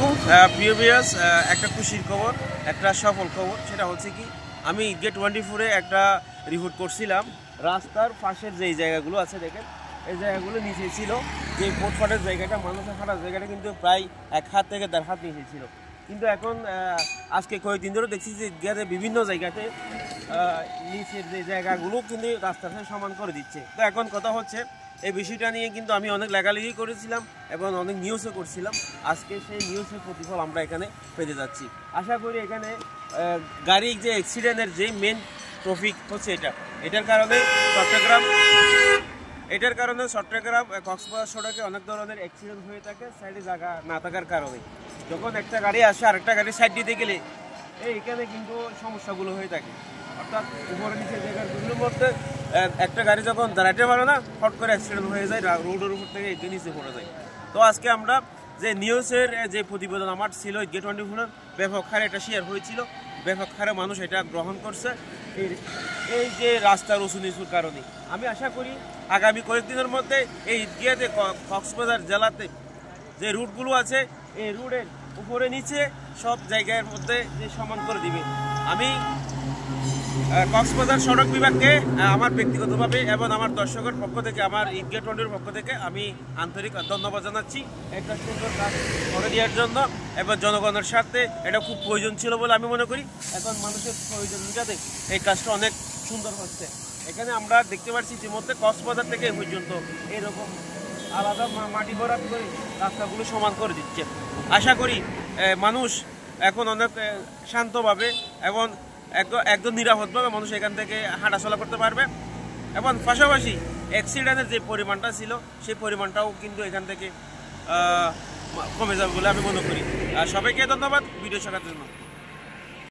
আলাইকুম প্রিয় ভিউয়ার্স, একটা খুশির খবর, একটা সফল খবর। সেটা হচ্ছে কি, আমি গেট 24-এ একটা রিপোর্ট করছিলাম। রাস্তার পাশের যেই জায়গাগুলো আছে দেখেন, এই জায়গাগুলো নিচে ছিল। যে ফুটপাতের জায়গাটা, মানুষের হাঁটার জায়গাটা কিন্তু প্রায় 1 হাত থেকে 1.5 হাত নিচে ছিল। কিন্তু এখন আজকে কয়েকদিন ধরে দেখছি যে ইন্ডিয়াতে বিভিন্ন জায়গাতে নিচের যে জায়গাগুলো কিন্তু রাস্তার সাথে সমান করে দিচ্ছে। তো এখন কথা হচ্ছে, এই বিষয়টা নিয়ে কিন্তু আমি অনেক লেখালেখি করেছিলাম এবং অনেক নিউজও করছিলাম। আজকে সেই নিউজের প্রতিফল আমরা এখানে পেতে যাচ্ছি। আশা করি এখানে গাড়ির যে অ্যাক্সিডেন্টের যে মেন টপিক হচ্ছে এটার কারণে চট্টগ্রাম কক্সবাজার সড়কে অনেক ধরনের অ্যাক্সিডেন্ট হয়ে থাকে সাইডে জায়গা না থাকার কারণে। যখন একটা গাড়ি আসে আরেকটা গাড়ি সাইড দিতে গেলে এইখানে কিন্তু সমস্যাগুলো হয়ে থাকে। অর্থাৎ উপরে নিচে জায়গাগুলোর মধ্যে একটা গাড়ি যখন দাঁড়াতে পারে না, হট করে অ্যাক্সিডেন্ট হয়ে যায়, রোডের উপর থেকে এগিয়ে নিচে পড়ে যায়। তো আজকে আমরা যে নিউজের যে প্রতিবেদন আমার ছিল গেট 24, ব্যাপক হারে এটা শেয়ার হয়েছিল, ব্যাপক হারে মানুষ এটা গ্রহণ করছে এই যে রাস্তার উঁচু নিচুর কারণে। আমি আশা করি আগামী কয়েকদিনের মধ্যে এই ঈদগাহতে কক্সবাজার জেলাতে যে রুটগুলো আছে, এই রুটের উপরে নিচে সব জায়গার মধ্যে যে সমান করে দিবে। আমি কক্সবাজার সড়ক বিভাগকে আমার ব্যক্তিগতভাবে এবং আমার দর্শকের পক্ষ থেকে, আমার ঈদগাহ 20-এর পক্ষ থেকে আমি আন্তরিক ধন্যবাদ জানাচ্ছি একটা সুন্দর কাজ করে দেওয়ার জন্য। এবং জনগণের স্বার্থে এটা খুব প্রয়োজন ছিল বলে আমি মনে করি। এখন মানুষের প্রয়োজন মেটাতে এই কাজটা অনেক সুন্দর হচ্ছে। এখানে আমরা দেখতে পাচ্ছি ইতিমধ্যে কক্সবাজার থেকে পর্যন্ত এরকম আলাদা মাটি ভরাট করে রাস্তাগুলো সমান করে দিচ্ছে। আশা করি মানুষ এখন অনেক শান্তভাবে এবং একদম নিরাপদভাবে মানুষ এখান থেকে হাঁটাচলা করতে পারবে। এবং পাশাপাশি অ্যাক্সিডেন্টের যে পরিমাণটা ছিল সেই পরিমাণটাও কিন্তু এখান থেকে কমে যাবে বলে আমি মনে করি। সবাইকে ধন্যবাদ ভিডিও শেখার জন্য।